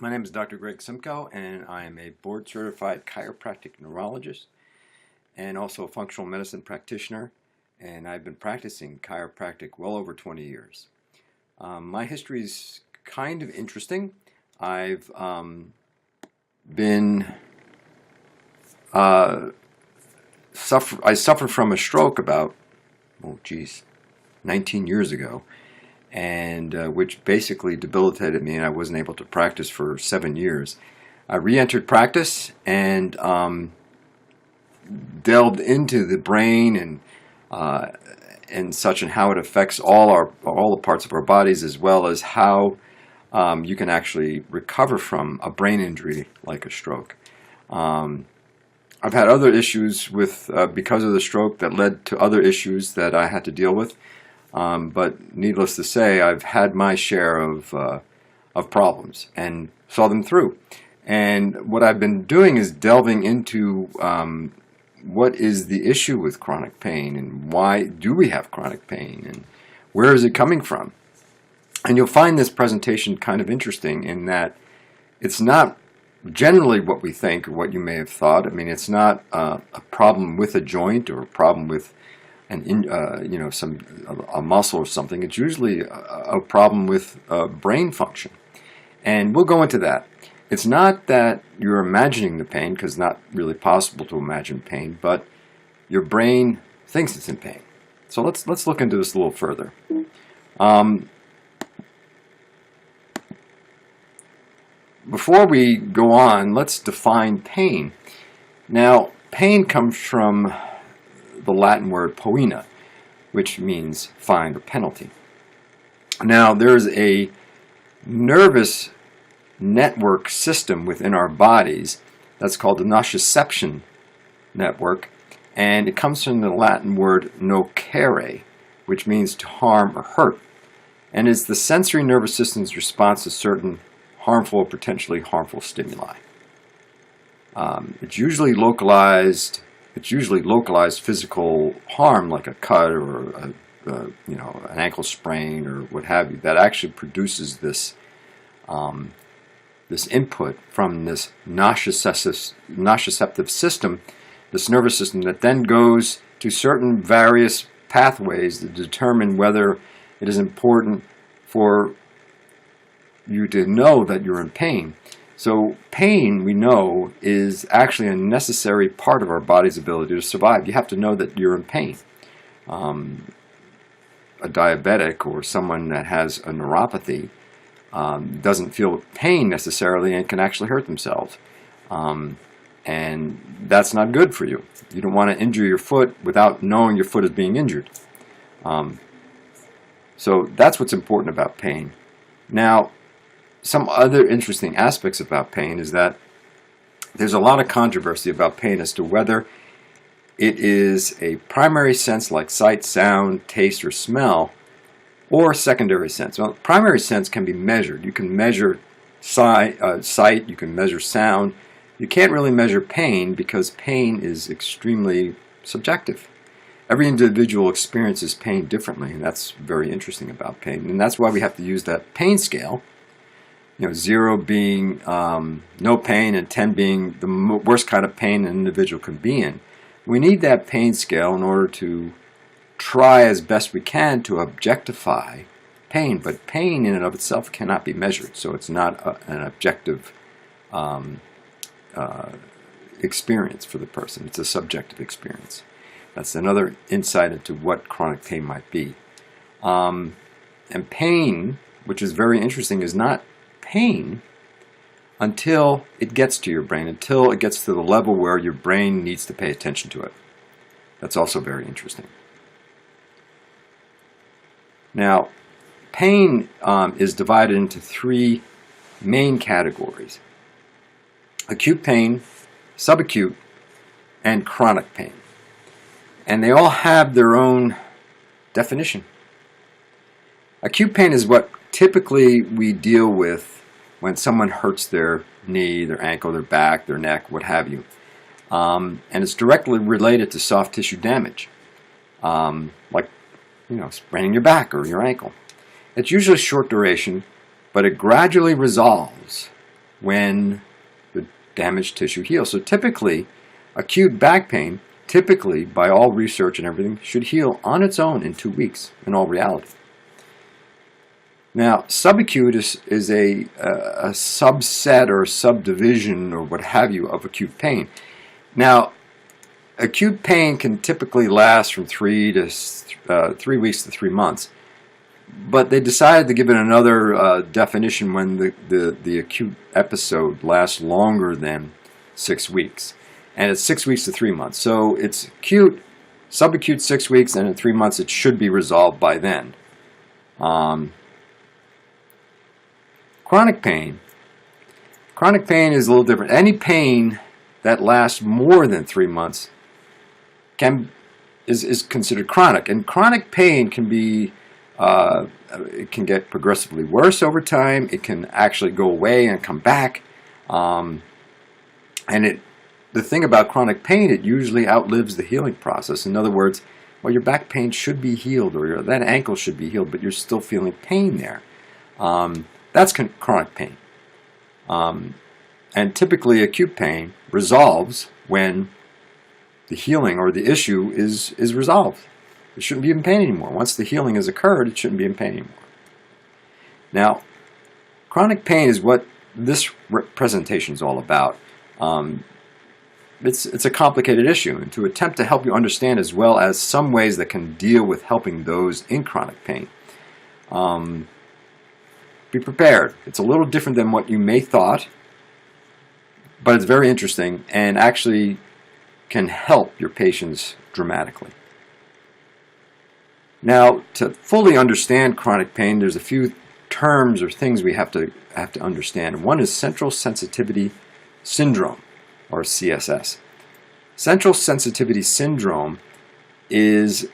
My name is Dr. Greg Simcoe, and I am a board-certified chiropractic neurologist and also a functional medicine practitioner, and I've been practicing chiropractic well over 20 years. My history is kind of interesting. I've I suffered from a stroke about, 19 years ago, and which basically debilitated me, and I wasn't able to practice for 7 years. I re-entered practice and delved into the brain and such, and how it affects all the parts of our bodies, as well as how you can actually recover from a brain injury like a stroke. I've had other issues with because of the stroke that led to other issues that I had to deal with. But needless to say, I've had my share of problems and saw them through. And what I've been doing is delving into what is the issue with chronic pain, and why do we have chronic pain, and where is it coming from? And you'll find this presentation kind of interesting in that it's not generally what we think or what you may have thought. I mean, it's not a problem with a joint or a problem with a muscle or something. It's usually a problem with brain function, and we'll go into that. It's not that you're imagining the pain, because it's not really possible to imagine pain, but your brain thinks it's in pain. So let's look into this a little further. Before we go on, let's define pain. Now, pain comes from the Latin word poena, which means fine or penalty. Now, there's a nervous network system within our bodies that's called the nociception network, and it comes from the Latin word nocere, which means to harm or hurt, and is the sensory nervous system's response to certain harmful or potentially harmful stimuli. It's usually localized physical harm, like a cut or an ankle sprain or what have you, that actually produces this input from this nociceptive system, this nervous system, that then goes to certain various pathways to determine whether it is important for you to know that you're in pain. So pain, we know, is actually a necessary part of our body's ability to survive. You have to know that you're in pain. A diabetic or someone that has a neuropathy doesn't feel pain necessarily and can actually hurt themselves. And that's not good for you. You don't want to injure your foot without knowing your foot is being injured. So that's what's important about pain. Now, some other interesting aspects about pain is that there's a lot of controversy about pain as to whether it is a primary sense like sight, sound, taste, or smell, or a secondary sense. Well, primary sense can be measured. You can measure sight, you can measure sound. You can't really measure pain, because pain is extremely subjective. Every individual experiences pain differently, and that's very interesting about pain. And that's why we have to use that pain scale. 0 being no pain and 10 being the worst kind of pain an individual can be in. We need that pain scale in order to try as best we can to objectify pain, but pain in and of itself cannot be measured, so it's not an objective experience for the person. It's a subjective experience. That's another insight into what chronic pain might be. And pain, which is very interesting, is not pain until it gets to your brain, until it gets to the level where your brain needs to pay attention to it. That's also very interesting. Now, pain is divided into 3 main categories: acute pain, subacute, and chronic pain. And they all have their own definition. Acute pain is what typically we deal with when someone hurts their knee, their ankle, their back, their neck, what have you. And it's directly related to soft tissue damage, like spraining your back or your ankle. It's usually short duration, but it gradually resolves when the damaged tissue heals. So typically, acute back pain, typically by all research and everything, should heal on its own in 2 weeks in all reality. Now, subacute is a subset or subdivision or what have you of acute pain. Now, acute pain can typically last from 3 weeks to 3 months, but they decided to give it another definition when the acute episode lasts longer than 6 weeks, and it's 6 weeks to 3 months. So it's acute, subacute 6 weeks, and in 3 months it should be resolved by then. Chronic pain. Chronic pain is a little different. Any pain that lasts more than 3 months is considered chronic, and chronic pain can be it can get progressively worse over time. It can actually go away and come back, and the thing about chronic pain, it usually outlives the healing process. In other words, well, your back pain should be healed, or that ankle should be healed, but you're still feeling pain there. That's chronic pain. And typically acute pain resolves when the healing or the issue is resolved. It shouldn't be in pain anymore. Once the healing has occurred, it shouldn't be in pain anymore. Now, chronic pain is what this presentation is all about. It's a complicated issue, and to attempt to help you understand as well as some ways that can deal with helping those in chronic pain. Be prepared. It's a little different than what you may thought, but it's very interesting and actually can help your patients dramatically. Now, to fully understand chronic pain, there's a few terms or things we have to understand. One is central sensitivity syndrome, or CSS. Central sensitivity syndrome is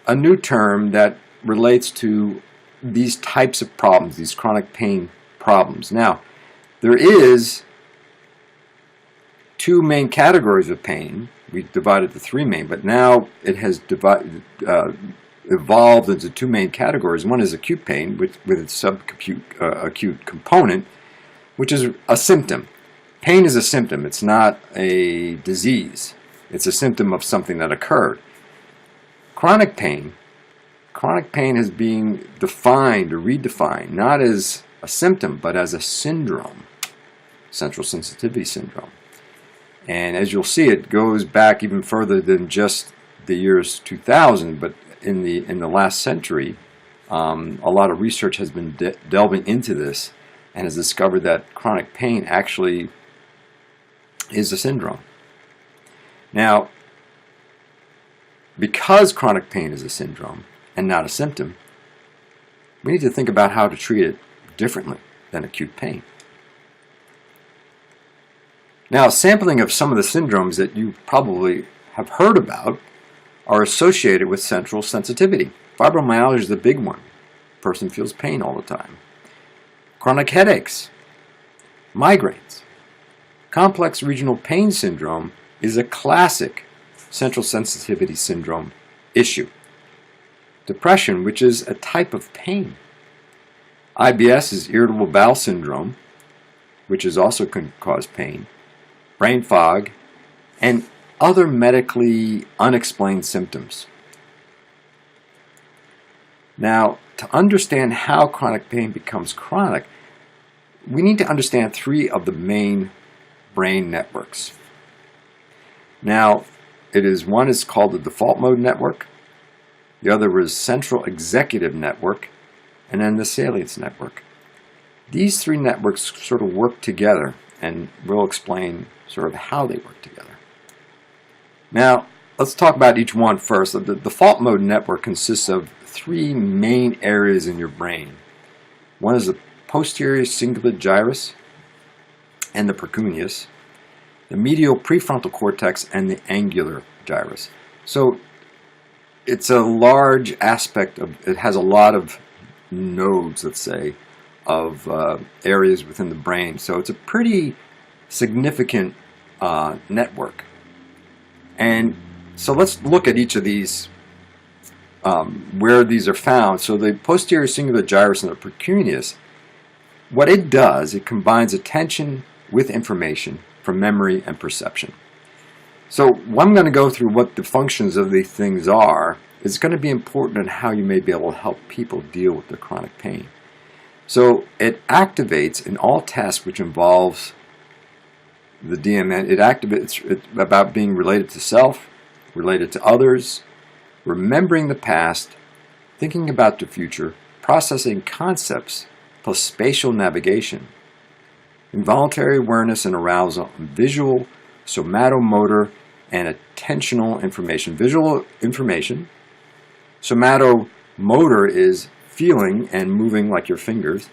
a new term that relates to these types of problems, these chronic pain problems. Now, there is 2 main categories of pain. We divided the 3 main, but now it has evolved into 2 main categories. One is acute pain with its subacute acute component, which is a symptom. Pain is a symptom. It's not a disease. It's a symptom of something that occurred. Chronic pain is being defined or redefined, not as a symptom, but as a syndrome, central sensitivity syndrome. And as you'll see, it goes back even further than just the years 2000, but in the last century, a lot of research has been delving into this and has discovered that chronic pain actually is a syndrome. Now, because chronic pain is a syndrome and not a symptom, we need to think about how to treat it differently than acute pain. Now, sampling of some of the syndromes that you probably have heard about are associated with central sensitivity. Fibromyalgia is the big one. The person feels pain all the time. Chronic headaches, migraines. Complex regional pain syndrome is a classic central sensitivity syndrome issue. Depression, which is a type of pain. IBS is irritable bowel syndrome, which is also can cause pain. Brain fog, and other medically unexplained symptoms. Now, to understand how chronic pain becomes chronic, we need to understand 3 of the main brain networks. Now, one is called the default mode network, the other was central executive network, and then the salience network. These 3 networks sort of work together, and we'll explain sort of how they work together. Now, let's talk about each one first. The default mode network consists of 3 main areas in your brain. One is the posterior cingulate gyrus and the precuneus, the medial prefrontal cortex, and the angular gyrus. So it's a large aspect of, it has a lot of nodes, let's say, of areas within the brain. So it's a pretty significant network. And so let's look at each of these, where these are found. So the posterior cingulate gyrus and the precuneus what it does, it combines attention with information from memory and perception. So I'm going to go through what the functions of these things are. It's going to be important in how you may be able to help people deal with their chronic pain. So it activates in all tasks which involves the DMN. It activates about being related to self, related to others, remembering the past, thinking about the future, processing concepts, plus spatial navigation, involuntary awareness and arousal, visual, somatomotor, and attentional information. Visual information. Somatomotor is feeling and moving like your fingers,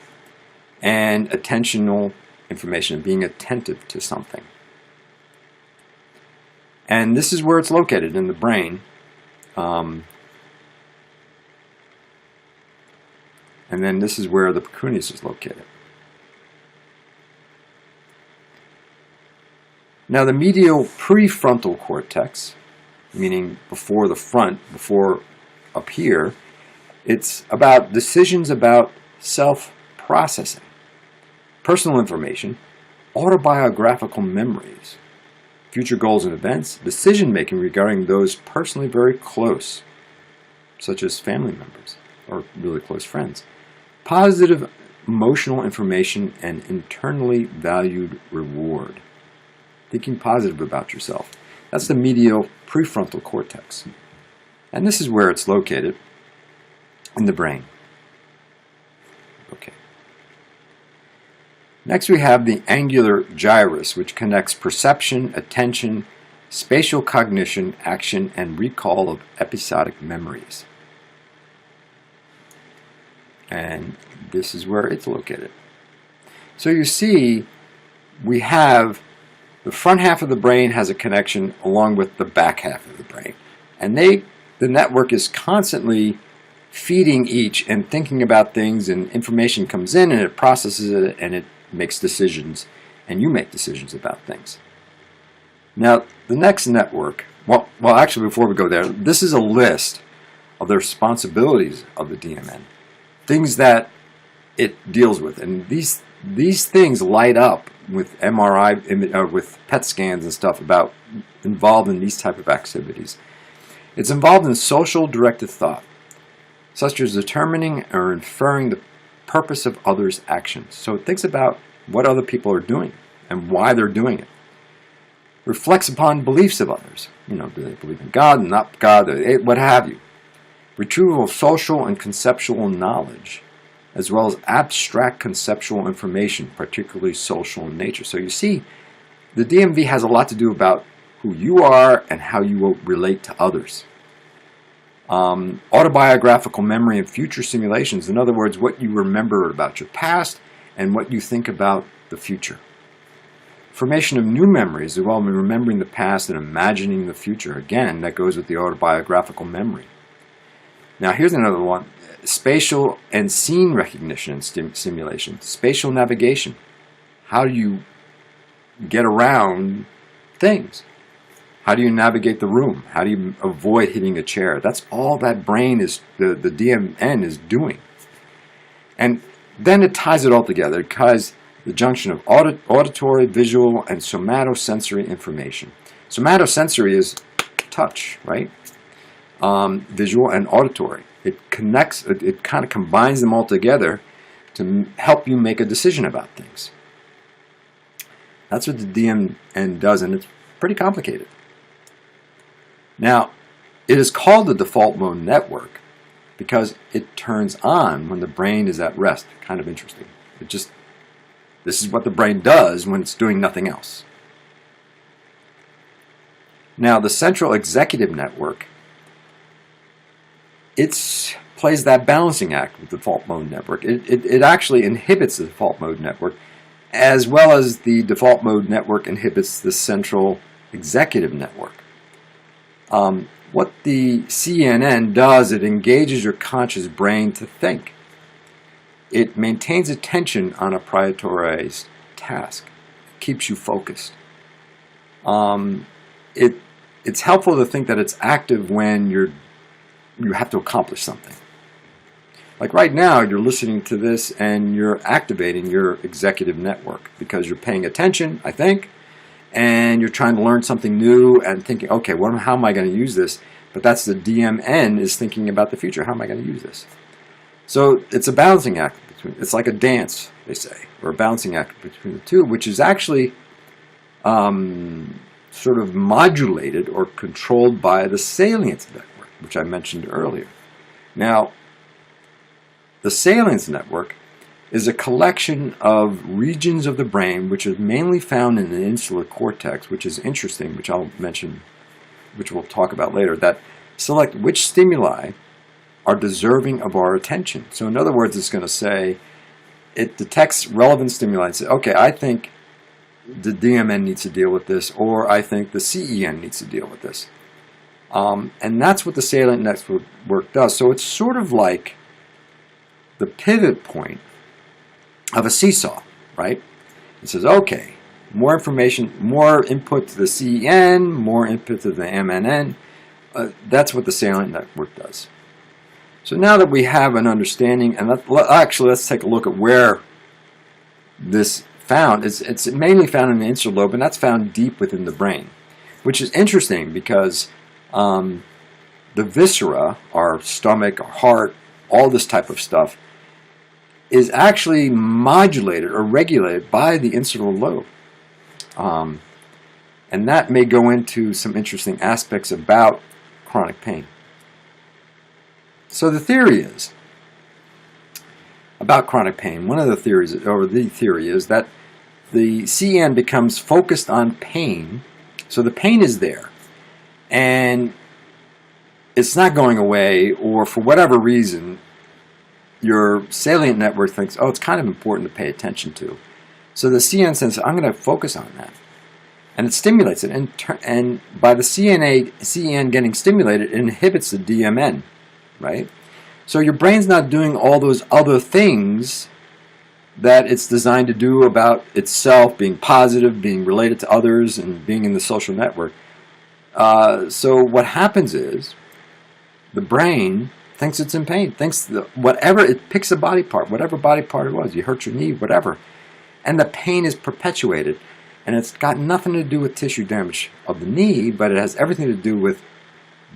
and attentional information, being attentive to something. And this is where it's located in the brain. And then this is where the precuneus is located. Now the medial prefrontal cortex, meaning before the front, before up here, it's about decisions about self-processing, personal information, autobiographical memories, future goals and events, decision-making regarding those personally very close, such as family members or really close friends, positive emotional information, and internally valued reward. Thinking positive about yourself. That's the medial prefrontal cortex. And this is where it's located in the brain. Okay. Next we have the angular gyrus, which connects perception, attention, spatial cognition, action, and recall of episodic memories. And this is where it's located. So you see, we have the front half of the brain has a connection along with the back half of the brain. And the network is constantly feeding each and thinking about things, and information comes in and it processes it and it makes decisions, and you make decisions about things. Now, the next network, well, actually before we go there, this is a list of the responsibilities of the DMN, things that it deals with, and these things light up with MRI, with PET scans and stuff about involved in these type of activities. It's involved in social directed thought, such as determining or inferring the purpose of others' actions. So it thinks about what other people are doing and why they're doing it. Reflects upon beliefs of others. Do they believe in God, not God, what have you. Retrieval of social and conceptual knowledge, as well as abstract conceptual information, particularly social in nature. So you see, the DMV has a lot to do about who you are and how you will relate to others. Autobiographical memory and future simulations, in other words, what you remember about your past and what you think about the future. Formation of new memories, as well as remembering the past and imagining the future. Again, that goes with the autobiographical memory. Now here's another one. Spatial and scene recognition and simulation. Spatial navigation. How do you get around things? How do you navigate the room? How do you avoid hitting a chair? That's all that brain is, the DMN is doing. And then it ties it all together. It ties the junction of auditory, visual, and somatosensory information. Somatosensory is touch, right? Visual and auditory. It connects, it kind of combines them all together to help you make a decision about things. That's what the DMN does, and it's pretty complicated. Now, it is called the default mode network because it turns on when the brain is at rest. Kind of interesting. This is what the brain does when it's doing nothing else. Now, the central executive network, it plays that balancing act with the default mode network. It actually inhibits the default mode network, as well as the default mode network inhibits the central executive network. What the CNN does, it engages your conscious brain to think. It maintains attention on a prioritized task. It keeps you focused. It's helpful to think that it's active when you have to accomplish something. Like right now, you're listening to this and you're activating your executive network because you're paying attention, I think, and you're trying to learn something new and thinking, okay, how am I going to use this? But that's the DMN is thinking about the future. How am I going to use this? So it's a balancing act between. It's like a dance, they say, or a balancing act between the two, which is actually sort of modulated or controlled by the salience network, which I mentioned earlier. Now, the salience network is a collection of regions of the brain which is mainly found in the insular cortex, which is interesting, which I'll mention, which we'll talk about later, that select which stimuli are deserving of our attention. So in other words, it's going to say, it detects relevant stimuli and says, okay, I think the DMN needs to deal with this, or I think the CEN needs to deal with this. And that's what the salient network does. So it's sort of like the pivot point of a seesaw, right? It says, okay, more information, more input to the CEN, more input to the MNN. That's what the salient network does. So now that we have an understanding, and let's take a look at where this found. It's mainly found in the insular lobe, and that's found deep within the brain, which is interesting because the viscera, our stomach, our heart, all this type of stuff, is actually modulated or regulated by the insular lobe. And that may go into some interesting aspects about chronic pain. So the theory is about chronic pain. One of the theories, or the theory, is that the CN becomes focused on pain. So the pain is there, and it's not going away, or for whatever reason, your salient network thinks, oh, it's kind of important to pay attention to. So the CN says, I'm going to focus on that. And it stimulates it. And by the CN getting stimulated, it inhibits the DMN, right? So your brain's not doing all those other things that it's designed to do about itself, being positive, being related to others, and being in the social network. So what happens is the brain thinks it's in pain, thinks whatever, it picks a body part, whatever body part it was, you hurt your knee, whatever, and the pain is perpetuated. And it's got nothing to do with tissue damage of the knee, but it has everything to do with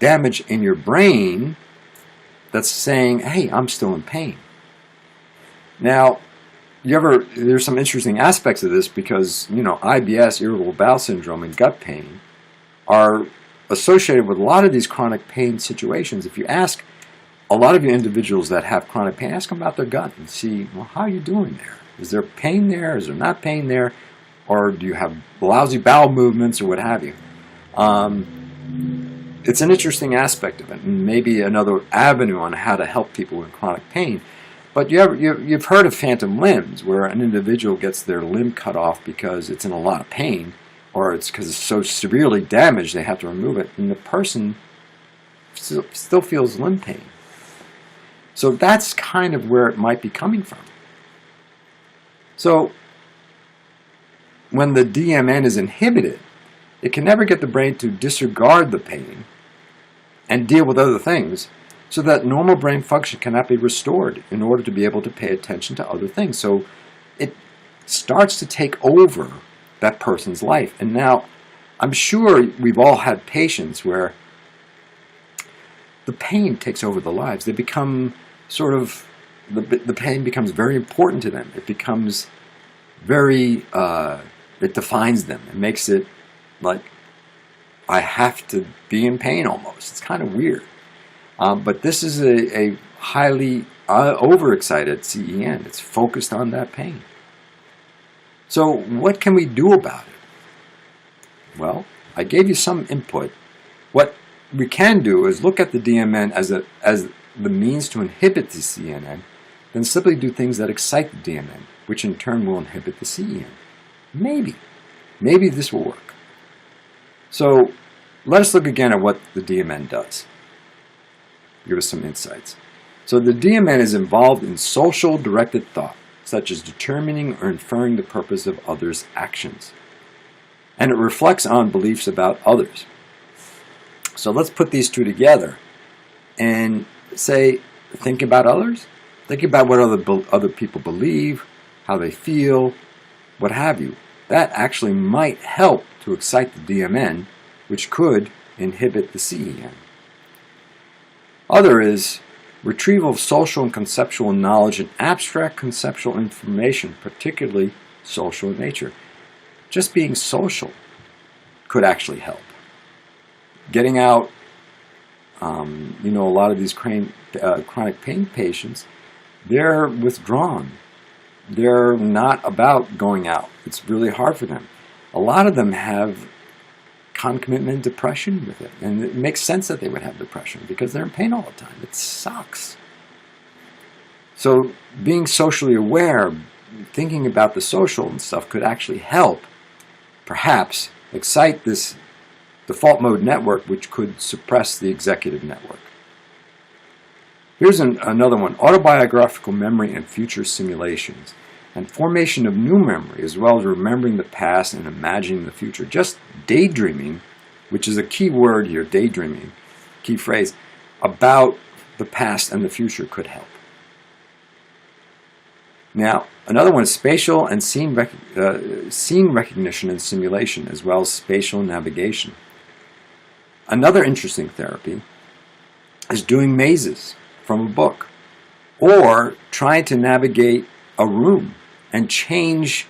damage in your brain that's saying, hey, I'm still in pain. Now, there's some interesting aspects of this because, IBS, irritable bowel syndrome, and gut pain are associated with a lot of these chronic pain situations. If you ask a lot of you individuals that have chronic pain, ask them about their gut and see, well, how are you doing there? Is there pain there? Is there not pain there? Or do you have lousy bowel movements or what have you? It's an interesting aspect of it, and maybe another avenue on how to help people with chronic pain. But you've heard of phantom limbs, where an individual gets their limb cut off because it's in a lot of pain, or it's because it's so severely damaged they have to remove it, and the person still feels limb pain. So that's kind of where it might be coming from. So when the DMN is inhibited, it can never get the brain to disregard the pain and deal with other things, so that normal brain function cannot be restored in order to be able to pay attention to other things. So it starts to take over that person's life. And now, I'm sure we've all had patients where the pain takes over their lives. They become sort of, the pain becomes very important to them. It becomes very, it defines them. It makes it like, I have to be in pain almost. It's kind of weird. But this is a highly overexcited CEN. It's focused on that pain. So what can we do about it? Well, I gave you some input. What we can do is look at the DMN as the means to inhibit the CNN, then simply do things that excite the DMN, which in turn will inhibit the CEN. Maybe this will work. So let us look again at what the DMN does. Give us some insights. So the DMN is involved in social directed thought, such as determining or inferring the purpose of others' actions. And it reflects on beliefs about others. So let's put these two together and say, think about others, Thinking about what other people believe, how they feel, what have you. That actually might help to excite the DMN, which could inhibit the CEN. Other is retrieval of social and conceptual knowledge and abstract conceptual information, particularly social in nature. Just being social could actually help. Getting out, a lot of these chronic pain patients, they're withdrawn. They're not about going out. It's really hard for them. A lot of them have concomitant depression with it. And it makes sense that they would have depression because they're in pain all the time. It sucks. So being socially aware, thinking about the social and stuff could actually help, perhaps, excite this default mode network, which could suppress the executive network. Here's another one, autobiographical memory and future simulations, and formation of new memory, as well as remembering the past and imagining the future. Just daydreaming, which is a key word here, daydreaming, key phrase, about the past and the future could help. Now, another one is spatial and scene recognition and simulation, as well as spatial navigation. Another interesting therapy is doing mazes from a book, or trying to navigate a room and change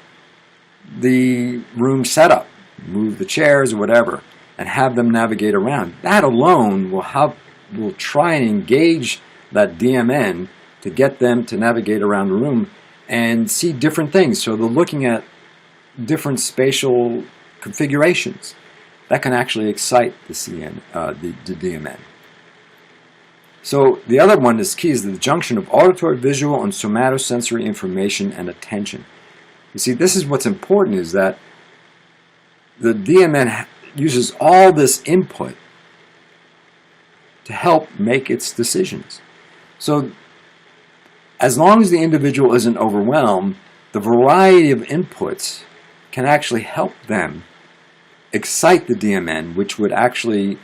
the room setup, move the chairs or whatever, and have them navigate around. That alone will try and engage that DMN to get them to navigate around the room and see different things. So they're looking at different spatial configurations. That can actually excite the DMN. So the other one is key is the junction of auditory, visual, and somatosensory information and attention. You see, this is what's important, is that the DMN uses all this input to help make its decisions. So as long as the individual isn't overwhelmed, the variety of inputs can actually help them excite the DMN, which would actually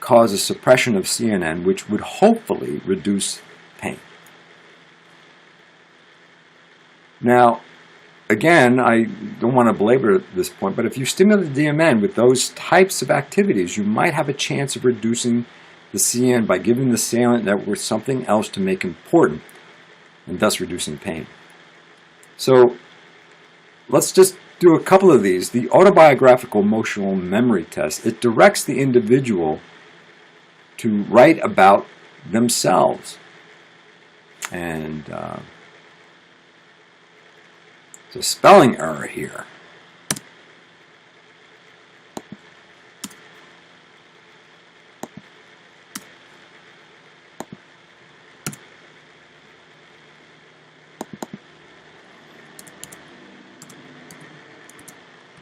cause a suppression of CNN, which would hopefully reduce pain. Now, again, I don't want to belabor this point, but if you stimulate the DMN with those types of activities, you might have a chance of reducing the CN by giving the salient network something else to make important, and thus reducing pain. So let's just do a couple of these. The autobiographical emotional memory test, it directs the individual to write about themselves. And it's a spelling error here.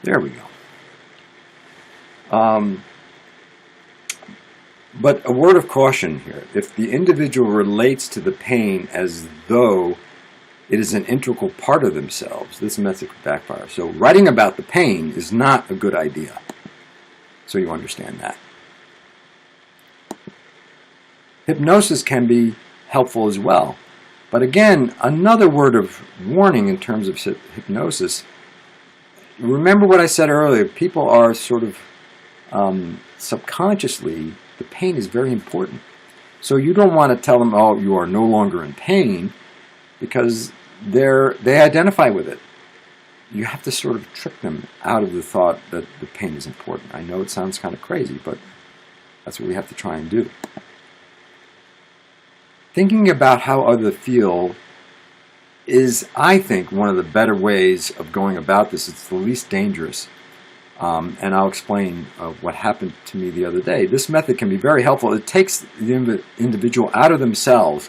There we go. But a word of caution here. If the individual relates to the pain as though it is an integral part of themselves, this method could backfire. So writing about the pain is not a good idea. So you understand that. Hypnosis can be helpful as well. But again, another word of warning in terms of hypnosis. Remember what I said earlier, people are sort of subconsciously, the pain is very important. So you don't want to tell them, oh, you are no longer in pain, because they identify with it. You have to sort of trick them out of the thought that the pain is important. I know it sounds kind of crazy, but that's what we have to try and do. Thinking about how others feel is, I think, one of the better ways of going about this. It's the least dangerous. And I'll explain what happened to me the other day. This method can be very helpful. It takes the individual out of themselves,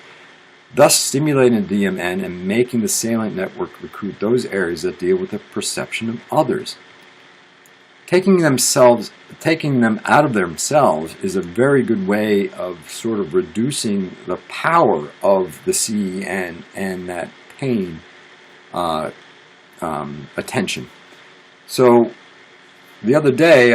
thus stimulating the DMN and making the salient network recruit those areas that deal with the perception of others. Taking them out of themselves is a very good way of sort of reducing the power of the CEN and that pain attention. So the other day,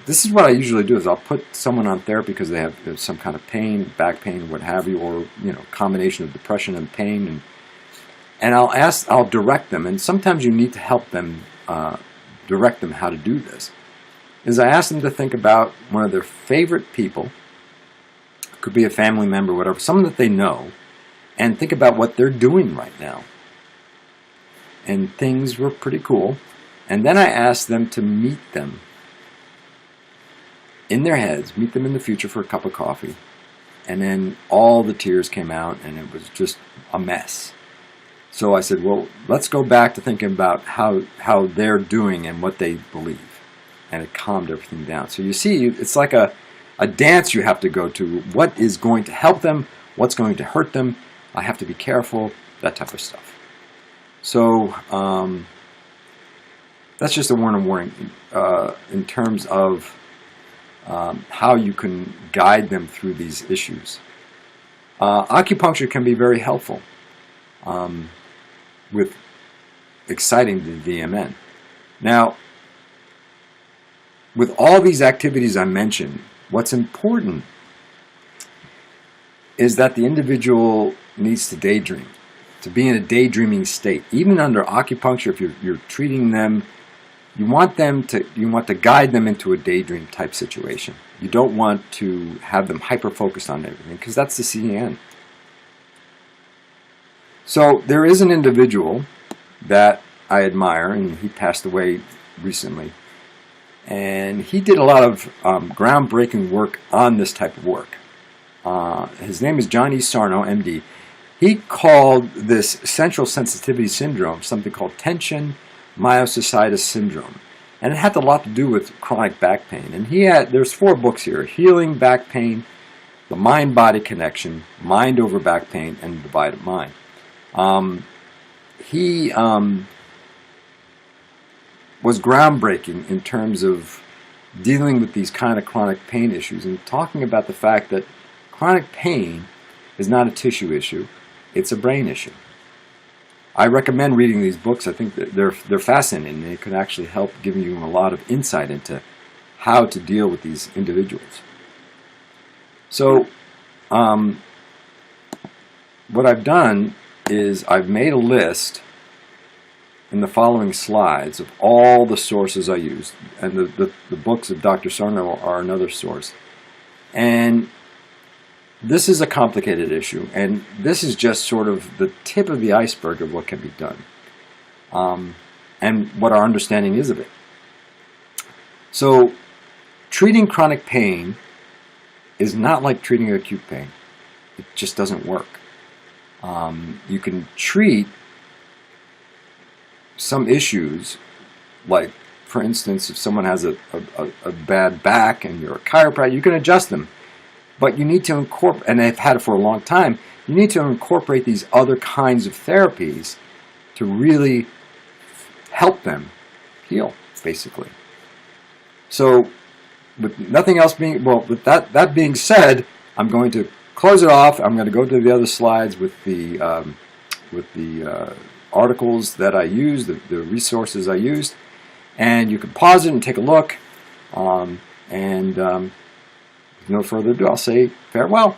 this is what I usually do: is I'll put someone on therapy because they have some kind of pain, back pain, what have you, or combination of depression and pain, and I'll direct them, and sometimes you need to help them, direct them how to do this. Is I ask them to think about one of their favorite people, could be a family member, whatever, someone that they know, and think about what they're doing right now. And things were pretty cool. And then I asked them to meet them in their heads, meet them in the future for a cup of coffee. And then all the tears came out, and it was just a mess. So I said, well, let's go back to thinking about how they're doing and what they believe. And it calmed everything down. So you see, it's like a dance you have to go to. What is going to help them? What's going to hurt them? I have to be careful, that type of stuff. So that's just a warning in terms of how you can guide them through these issues. Acupuncture can be very helpful with exciting the VMN. Now, with all these activities I mentioned, what's important is that the individual needs to daydream, to be in a daydreaming state. Even under acupuncture, if you're treating them, you want to guide them into a daydream type situation. You don't want to have them hyper-focused on everything, because that's the CN. So there is an individual that I admire, and he passed away recently. And he did a lot of groundbreaking work on this type of work. His name is John E. Sarno, MD. He called this central sensitivity syndrome something called tension myositis syndrome. And it had a lot to do with chronic back pain. And there's 4 books here: Healing Back Pain, The Mind-Body Connection, Mind Over Back Pain, and Divided Mind. He was groundbreaking in terms of dealing with these kind of chronic pain issues and talking about the fact that chronic pain is not a tissue issue, it's a brain issue. I recommend reading these books. I think that they're fascinating, and they could actually help give you a lot of insight into how to deal with these individuals. So what I've done is I've made a list in the following slides of all the sources I used, and the books of Dr. Sarno are another source. And this is a complicated issue, and this is just sort of the tip of the iceberg of what can be done, and what our understanding is of it. So treating chronic pain is not like treating acute pain. It just doesn't work. You can treat some issues, like, for instance, if someone has a bad back and you're a chiropractor, you can adjust them. But you need to incorporate, and they've had it for a long time, you need to incorporate these other kinds of therapies to really help them heal, basically. So, with nothing else being, well, with that being said, I'm going to close it off. I'm going to go to the other slides with the articles that I used, the resources I used, and you can pause it and take a look. With no further ado, I'll say farewell.